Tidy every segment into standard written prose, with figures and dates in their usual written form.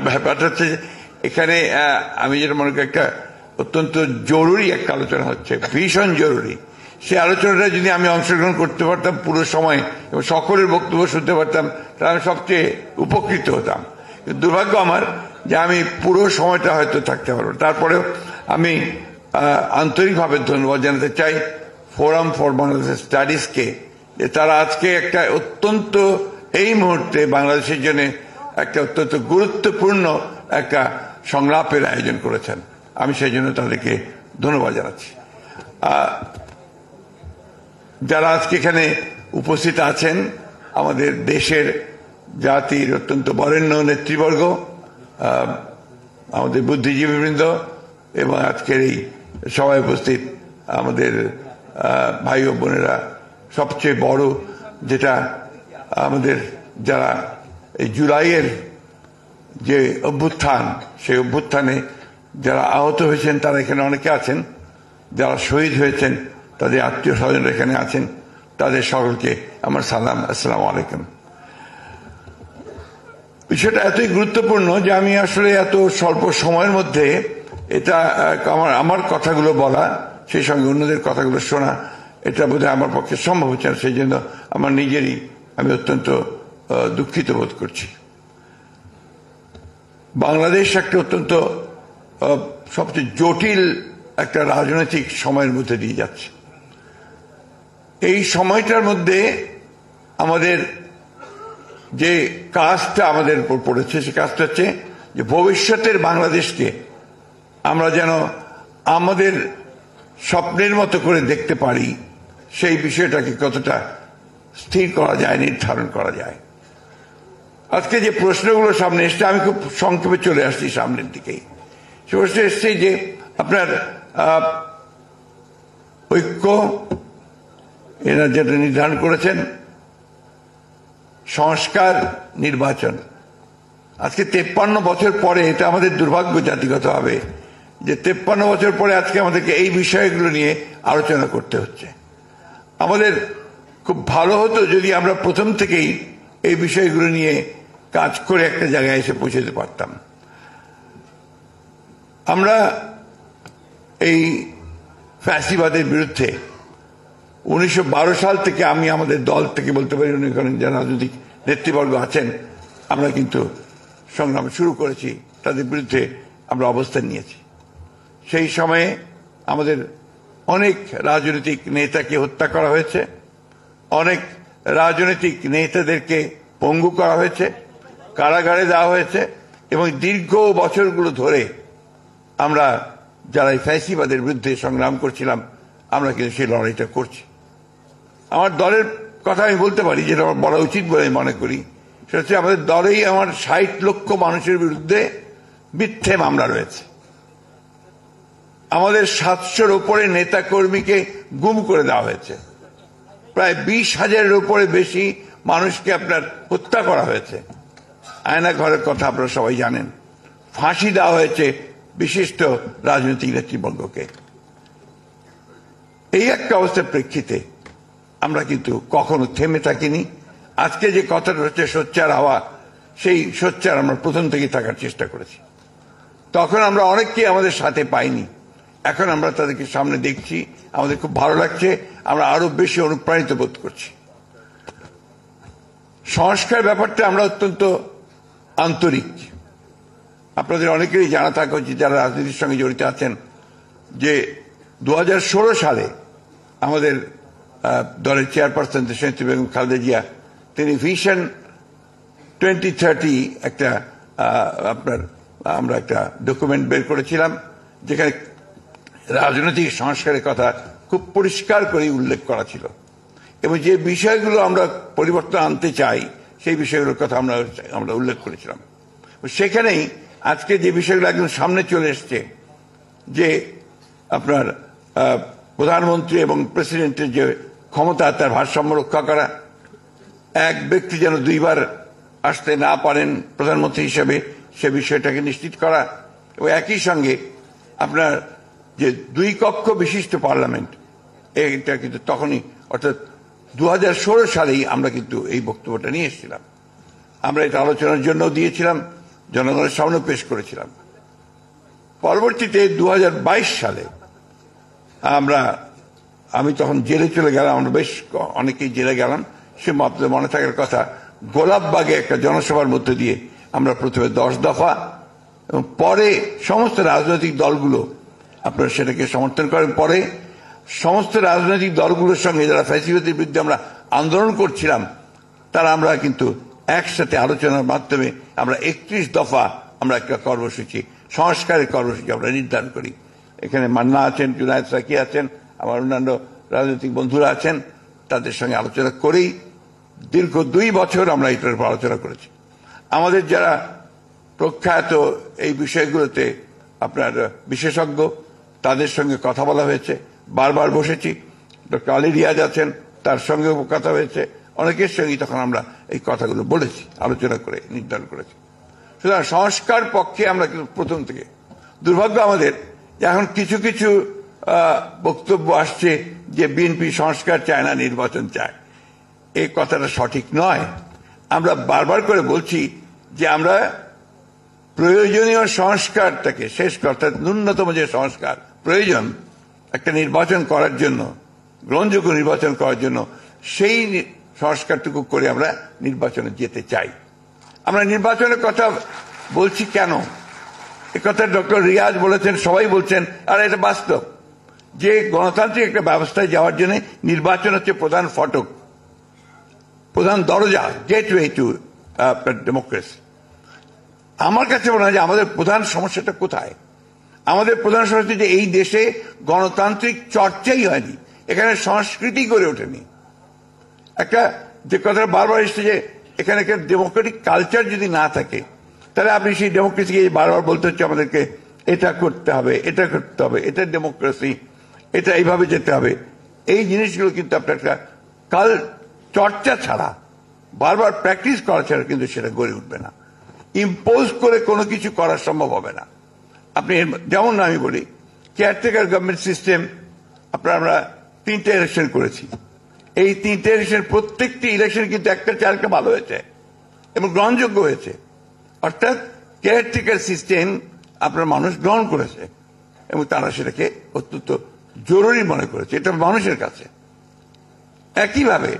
ব্যাপারটা হচ্ছে এখানে আমি যেটা মনে করি একটা অত্যন্ত জরুরি একটা আলোচনা হচ্ছে, ভীষণ জরুরি। সেই আলোচনাটা যদি আমি অংশগ্রহণ করতে পারতাম পুরো সময় এবং সকলের বক্তব্য শুনতে পারতাম, তাহলে আমি সবচেয়ে উপকৃত হতাম। দুর্ভাগ্য আমার যে আমি পুরো সময়টা হয়তো থাকতে পারবো। তারপরেও আমি আন্তরিকভাবে ধন্যবাদ জানাতে চাই ফোরাম ফর বাংলাদেশ স্টাডিজকে, যে তারা আজকে একটা অত্যন্ত এই মুহূর্তে বাংলাদেশের জন্য একটা অত্যন্ত গুরুত্বপূর্ণ একটা সংলাপের আয়োজন করেছেন। আমি সেই জন্য তাদেরকে ধন্যবাদ জানাচ্ছি। যারা আজকে এখানে উপস্থিত আছেন, আমাদের দেশের জাতির অত্যন্ত বরেণ্য নেতৃবর্গ, আমাদের বুদ্ধিজীবীবৃন্দ এবং আজকের এই সভায় উপস্থিত আমাদের ভাই ও বোনেরা, সবচেয়ে বড় যেটা আমাদের যারা এই জুলাইয়ের যে অভ্যুত্থান, সেই অভ্যুত্থানে যারা আহত হয়েছেন তারা এখানে অনেকে আছেন, যারা শহীদ হয়েছেন তাদের আত্মীয় স্বজনরা এখানে আছেন, তাদের সকলকে আমার সালাম, আসসালামু আলাইকুম। বিষয়টা এতই গুরুত্বপূর্ণ যে আমি আসলে এত স্বল্প সময়ের মধ্যে এটা আমার কথাগুলো বলা, সেই সঙ্গে অন্যদের কথাগুলো শোনা, এটা বোধহয় আমার পক্ষে সম্ভব হচ্ছে না। সেই জন্য আমার নিজেরই আমি অত্যন্ত দুঃখিত বোধ করছি। বাংলাদেশ একটা অত্যন্ত সবচেয়ে জটিল একটা রাজনৈতিক সময়ের মধ্যে দিয়ে যাচ্ছে। এই সময়টার মধ্যে আমাদের যে কাজটা আমাদের উপর পড়েছে, সে কাজটা হচ্ছে যে ভবিষ্যতের বাংলাদেশকে আমরা যেন আমাদের স্বপ্নের মতো করে দেখতে পারি, সেই বিষয়টাকে কতটা স্থির করা যায়, নির্ধারণ করা যায়। আজকে যে প্রশ্নগুলো সামনে এসছে, আমি খুব সংক্ষেপে চলে আসছি সামনের দিকেই। সে প্রশ্ন এসছে যে আপনার ঐক্য, এরা যেটা নির্ধারণ করেছেন সংস্কার, নির্বাচন। আজকে 53 বছর পরে, এটা আমাদের দুর্ভাগ্য জাতিগতভাবে যে 53 বছর পরে আজকে আমাদেরকে এই বিষয়গুলো নিয়ে আলোচনা করতে হচ্ছে। আমাদের খুব ভালো হতো যদি আমরা প্রথম থেকেই এই বিষয়গুলো নিয়ে কাজ করে একটা জায়গায় এসে পৌঁছতে পারতাম। আমরা এই ফ্যাসিবাদের বিরুদ্ধে 1912 সাল থেকে আমি আমাদের দল থেকে বলতে পারি, যারা রাজনৈতিক নেতৃবর্গ আছেন, আমরা কিন্তু সংগ্রাম শুরু করেছি, তাদের বিরুদ্ধে আমরা অবস্থান নিয়েছি। সেই সময়ে আমাদের অনেক রাজনৈতিক নেতাকে হত্যা করা হয়েছে, অনেক রাজনৈতিক নেতাদেরকে পঙ্গু করা হয়েছে, কারাগারে দেওয়া হয়েছে, এবং দীর্ঘ বছরগুলো ধরে আমরা যারা এই ফ্যাসিবাদের বিরুদ্ধে সংগ্রাম করছিলাম, আমরা কিন্তু সেই লড়াইটা করছি। আমার দলের কথা আমি বলতে পারি, যেটা আমার বলা উচিত বলে আমি মনে করি, সেটা হচ্ছে আমাদের দলেই আমার 60 লক্ষ মানুষের বিরুদ্ধে মিথ্যে মামলা রয়েছে। আমাদের 700-র উপরে নেতা কর্মীকে গুম করে দেওয়া হয়েছে, প্রায় 20,000-এর উপরে বেশি মানুষকে আপনার হত্যা করা হয়েছে। আয়না ঘরের কথা আপনারা সবাই জানেন। ফাঁসি দেওয়া হয়েছে বিশিষ্ট রাজনৈতিক নেতৃবর্গকে। এই একটা অবস্থার প্রেক্ষিতে আমরা কিন্তু কখনো থেমে থাকিনি। আজকে যে কথাটা হচ্ছে সোচ্চার হওয়া, সেই সোচ্চার আমরা প্রথম থেকে থাকার চেষ্টা করেছি। তখন আমরা অনেককে আমাদের সাথে পাইনি, এখন আমরা তাদেরকে সামনে দেখছি, আমাদের খুব ভালো লাগছে, আমরা আরো বেশি অনুপ্রাণিত বোধ করছি। সংস্কার ব্যাপারটা আমরা অত্যন্ত আন্তরিক। আপনাদের অনেকেরই জানা থাকা উচিত যারা রাজনীতির সঙ্গে জড়িত আছেন যে 2016 সালে আমাদের দলের চেয়ারপারসন দেশনেত্রী বেগম খালেদা জিয়া, তিনি ভিশন 2030 একটা আমরা একটা ডকুমেন্ট বের করেছিলাম, যেখানে রাজনৈতিক সংস্কারের কথা খুব পরিষ্কার করে উল্লেখ করা ছিল, এবং যে বিষয়গুলো আমরা পরিবর্তন আনতে চাই সেই বিষয়গুলোর কথা আমরা উল্লেখ করেছিলাম। সেখানেই আজকে যে বিষয়গুলো একদম সামনে চলে এসছে, যে আপনার প্রধানমন্ত্রী এবং প্রেসিডেন্টের যে ক্ষমতা, তার ভারসাম্য রক্ষা করা, এক ব্যক্তি যেন দুইবার আসতে না পারেন প্রধানমন্ত্রী হিসেবে, সে বিষয়টাকে নিশ্চিত করা, এবং একই সঙ্গে আপনার যে 2 কক্ষ বিশিষ্ট পার্লামেন্ট, এটা কিন্তু তখনই, অর্থাৎ 2016 সালেই আমরা কিন্তু এই বক্তব্যটা নিয়ে এসেছিলাম। আমরা এটা আলোচনার জন্য দিয়েছিলাম, জনগণের সামনে পেশ করেছিলাম। পরবর্তীতে 2022 সালে আমি তখন জেলে চলে গেলাম, আমরা বেশ অনেকেই জেলে গেলাম। সে আপনাদের মনে থাকার কথা, গোলাপবাগে একটা জনসভার মধ্যে দিয়ে আমরা প্রথমে 10 দফা এবং পরে সমস্ত রাজনৈতিক দলগুলো আপনারা সেটাকে সমর্থন করেন। পরে সমস্ত রাজনৈতিক দলগুলোর সঙ্গে যারা ফ্যাসিবাদের বিরুদ্ধে আমরা আন্দোলন করছিলাম তারা আমরা কিন্তু একসাথে আলোচনার মাধ্যমে আমরা 31 দফা আমরা একটা কর্মসূচি, সংস্কারের কর্মসূচি আমরা নির্ধারণ করি। এখানে মান্না আছেন, জুনায়েদ সাকি আছেন, আমার অন্যান্য রাজনৈতিক বন্ধুরা আছেন, তাদের সঙ্গে আলোচনা করেই দীর্ঘ 2 বছর আমরা এটার উপর আলোচনা করেছি। আমাদের যারা প্রখ্যাত এই বিষয়গুলোতে আপনার বিশেষজ্ঞ, তাদের সঙ্গে কথা বলা হয়েছে, বারবার বসেছি। ডক্টর আলী রিয়াজ আছেন, তার সঙ্গেও কথা হয়েছে, অনেকের সঙ্গে তখন আমরা এই কথাগুলো বলেছি, আলোচনা করে নির্ধারণ করেছি। সুতরাং সংস্কার পক্ষে আমরা কিন্তু প্রথম থেকে। দুর্ভাগ্য আমাদের এখন কিছু কিছু বক্তব্য আসছে যে বিএনপি সংস্কার চায় না, নির্বাচন চায়। এই কথাটা সঠিক নয়। আমরা বারবার করে বলছি যে আমরা প্রয়োজনীয় সংস্কারটাকে শেষ করতে, ন্যূনতম যে সংস্কার প্রয়োজন একটা নির্বাচন করার জন্য, গ্রহণযোগ্য নির্বাচন করার জন্য, সেই সংস্কারটুকু করে আমরা নির্বাচনে যেতে চাই। আমরা নির্বাচনের কথা বলছি কেন? এ কথা ডক্টর রিয়াজ বলেছেন, সবাই বলছেন, আর এটা বাস্তব যে গণতান্ত্রিক একটা ব্যবস্থায় যাওয়ার জন্য নির্বাচন হচ্ছে প্রধান ফটক, প্রধান দরজা, গেটওয়ে টু ডেমোক্রেসি। আমার কাছে মনে হয় যে আমাদের প্রধান সমস্যাটা কোথায়? আমাদের প্রধান সমস্যা যে এই দেশে গণতান্ত্রিক চর্চাই হয়নি, এখানে সংস্কৃতি গড়ে ওঠেনি। একটা যে কথাটা বারবার এসছে যে এখানে একটা ডেমোক্রেটিক কালচার যদি না থাকে তাহলে আপনি সেই ডেমোক্রেসিকে বারবার বলতে হচ্ছে আমাদেরকে এটা করতে হবে, এটা করতে হবে, এটা ডেমোক্রেসি, এটা এইভাবে যেতে হবে। এই জিনিসগুলো কিন্তু আপনার একটা কাল চর্চা ছাড়া, বারবার প্র্যাকটিস করা ছাড়া কিন্তু সেটা গড়ে উঠবে না। ইম্পোজ করে কোনো কিছু করা সম্ভব হবে না। আপনি যেমন আমি বলি, কেয়ারটেকার গভর্নমেন্ট সিস্টেম আমরা 3টে ইলেকশন করেছি। এই 3টে ইলেকশন, প্রত্যেকটি ইলেকশন কিন্তু একটা চালটা ভালো হয়েছে এবং গ্রহণযোগ্য হয়েছে। অর্থাৎ কেয়ারটেকার সিস্টেম আপনার মানুষ গ্রহণ করেছে এবং তারা সেটাকে অত্যন্ত জরুরি মনে করেছে, এটা মানুষের কাছে। একইভাবে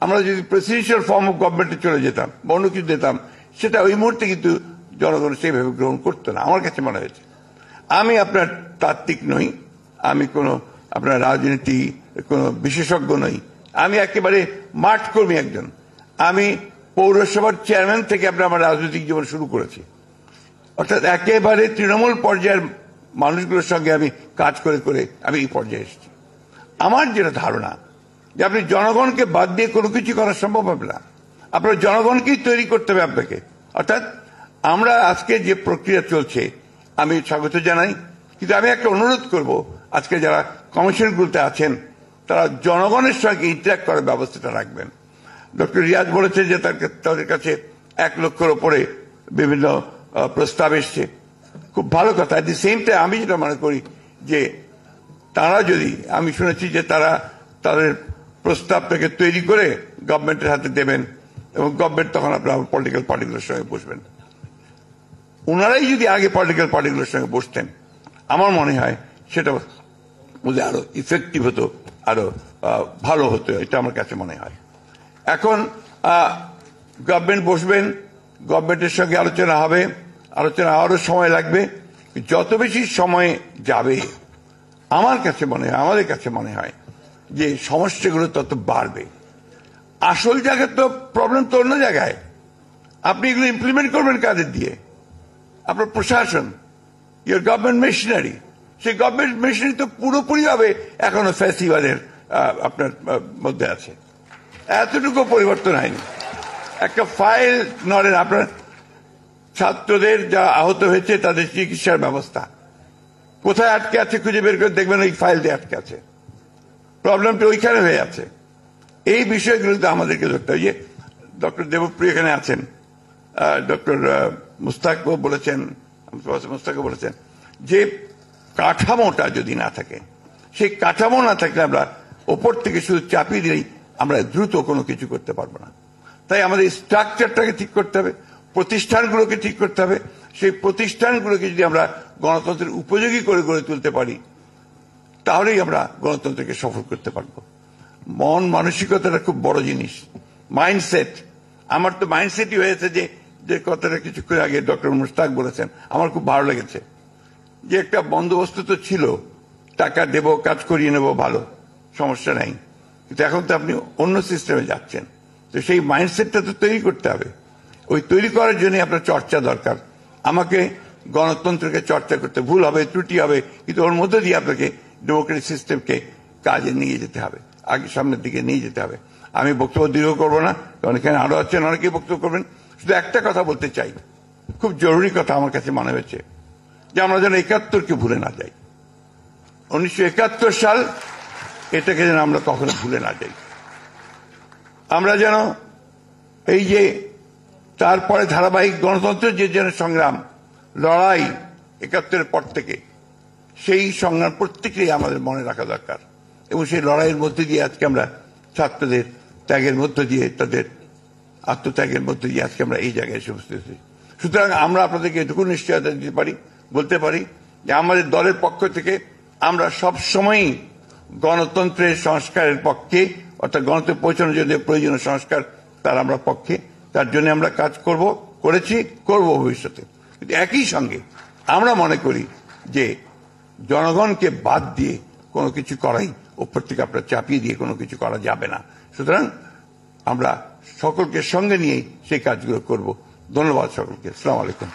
আমরা যদি প্রেসিডেন্সিয়াল ফর্ম অফ গভর্নমেন্টে চলে যেতাম বা অন্য কিছু দিতাম, সেটা ওই মুহূর্তে কিন্তু জনগণ সেইভাবে গ্রহণ করতো না, আমার কাছে মনে হয়েছে। আমি আপনার তাত্ত্বিক নই, আমি কোনো আপনার রাজনীতি কোনো বিশেষজ্ঞ নই, আমি একেবারে মাঠ কর্মী একজন। আমি পৌরসভার চেয়ারম্যান থেকে আমার রাজনৈতিক জীবন শুরু করেছি। অর্থাৎ একেবারে তৃণমূল পর্যায়ের মানুষগুলোর সঙ্গে আমি কাজ করে করে আমি এই পর্যায়ে এসেছি। আমার যেটা ধারণা যে আপনি জনগণকে বাদ দিয়ে কোনো কিছু করা সম্ভব হবে না, আপনার জনগণকেই তৈরি করতে হবে আপনাকে। অর্থাৎ আমরা আজকে যে প্রক্রিয়া চলছে আমি স্বাগত জানাই, কিন্তু আমি একটা অনুরোধ করব, আজকে যারা কমিশনগুলোতে আছেন তারা জনগণের সঙ্গে ইন্টারঅ্যাক্ট করার ব্যবস্থাটা রাখবেন। ডক্টর রিয়াজ বলেছে যে তাদের কাছে 1 লক্ষের ওপরে বিভিন্ন প্রস্তাব এসছে, খুব ভালো কথা। এট দি সেম টাইম আমি যেটা মনে করি যে তারা যদি, আমি শুনেছি যে তারা তাদের প্রস্তাবটাকে তৈরি করে গভর্নমেন্টের হাতে দেবেন এবং গভর্নমেন্ট তখন আপনার পলিটিক্যাল পার্টিগুলোর সঙ্গে বসবেন। ওনারাই যদি আগে পলিটিক্যাল পার্টিগুলোর সঙ্গে বসতেন আমার মনে হয় সেটা বুঝে আরো ইফেক্টিভ হতো, আরো ভালো হতো, এটা আমার কাছে মনে হয়। এখন গভর্নমেন্ট বসবেন, গভর্নমেন্টের সঙ্গে আলোচনা হবে, আলোচনা আরো সময় লাগবে। যত বেশি সময় যাবে আমার কাছে মনে হয়, আমাদের কাছে মনে হয় যে সমস্যাগুলো তত বাড়বে। আসল জায়গায় তো প্রবলেম তো অন্য জায়গায়। আপনি এগুলো ইমপ্লিমেন্ট করবেন কাদের দিয়ে? আপনার প্রশাসন, ইয়োর গভর্নমেন্ট মেশিনারি, সেই গভর্নমেন্ট মেশিনারি তো পুরোপুরি ভাবে এখনো ফ্যাসিবাদের আপনার মধ্যে আছে, এতটুকু পরিবর্তন হয়নি। একটা ফাইল নড়েন, আপনার ছাত্রদের যা আহত হয়েছে তাদের চিকিৎসার ব্যবস্থা কোথায় আটকে আছে খুঁজে বের করে দেখবেন ওই ফাইল দিয়ে আটকে আছে, প্রবলেমটা ওইখানে হয়ে আছে। এই বিষয়গুলোতে আমাদেরকে ধরতে হয়। যে ডক্টর দেবপ্রিয় এখানে আছেন, ডক্টর মুস্তাকও বলেছেন, যে কাঠামোটা যদি না থাকে, সেই কাঠামো না থাকলে আমরা ওপর থেকে শুধু চাপিয়ে দিলেই আমরা দ্রুত কোনো কিছু করতে পারবো না। তাই আমাদের স্ট্রাকচারটাকে ঠিক করতে হবে, প্রতিষ্ঠানগুলোকে ঠিক করতে হবে। সেই প্রতিষ্ঠানগুলোকে যদি আমরা গণতন্ত্রের উপযোগী করে গড়ে তুলতে পারি, তাহলেই আমরা গণতন্ত্রকে সফল করতে পারবো। মন মানসিকতাটা খুব বড় জিনিস, মাইন্ডসেট। আমার তো মাইন্ডসেটই হয়েছে যে কথাটা কিছুক্ষণ আগে ডক্টর মুশতাক বলেছেন, আমার খুব ভালো লেগেছে, যে একটা বন্দোবস্ত তো ছিল, টাকা দেব, কাজ করিয়ে নেব, ভালো, সমস্যা নাই। কিন্তু এখন তো আপনি অন্য সিস্টেমে যাচ্ছেন, তো সেই মাইন্ডসেটটা তো তৈরি করতে হবে। ওই তৈরি করার জন্য আপনার চর্চা দরকার। আমাকে গণতন্ত্রকে চর্চা করতে, ভুল হবে, ত্রুটি হবে, কিন্তু ওর মধ্যে দিয়ে আপনাকে ডেমোক্রেটিক সিস্টেমকে কাজে নিয়ে যেতে হবে, আগে সামনের দিকে নিয়ে যেতে হবে। আমি বক্তব্য দীর্ঘ করবো না, কারণ এখানে আরো আছেন, অনেকেই বক্তব্য করবেন। শুধু একটা কথা বলতে চাই, খুব জরুরি কথা আমার কাছে মনে হয়েছে, যে আমরা যেন ৭১কে ভুলে না যাই। ১৯৭১ সাল, এটাকে যেন আমরা কখনো ভুলে না যাই। আমরা যেন এই যে তারপরে ধারাবাহিক গণতন্ত্রের যে যেন সংগ্রাম, লড়াই ৭১-এর পর থেকে, সেই সংগ্রাম প্রত্যেকেই আমাদের মনে রাখা দরকার। এবং সেই লড়াইয়ের মধ্যে দিয়ে আজকে আমরা ছাত্রদের ত্যাগের মধ্য দিয়ে, তাদের আত্মত্যাগের মধ্যে দিয়ে আজকে আমরা এই জায়গায় এসে উপস্থিত হয়েছি। সুতরাং আমরা আপনাদেরকে এটুকু নিশ্চয়তা দিতে পারি, বলতে পারি, যে আমাদের দলের পক্ষ থেকে আমরা সব সময়ই গণতন্ত্রের সংস্কারের পক্ষে, অর্থাৎ গণতন্ত্রে পৌঁছানোর জন্য প্রয়োজনীয় সংস্কার, তার আমরা পক্ষে, তার জন্য আমরা কাজ করেছি, করব ভবিষ্যতে। কিন্তু একই সঙ্গে আমরা মনে করি যে জনগণকে বাদ দিয়ে কোনো কিছু করাই, উপর থেকে আপনার চাপিয়ে দিয়ে কোনো কিছু করা যাবে না। সুতরাং আমরা সকলকে সঙ্গে নিয়েই সেই কাজগুলো করব। ধন্যবাদ সকলকে। আসসালামু আলাইকুম।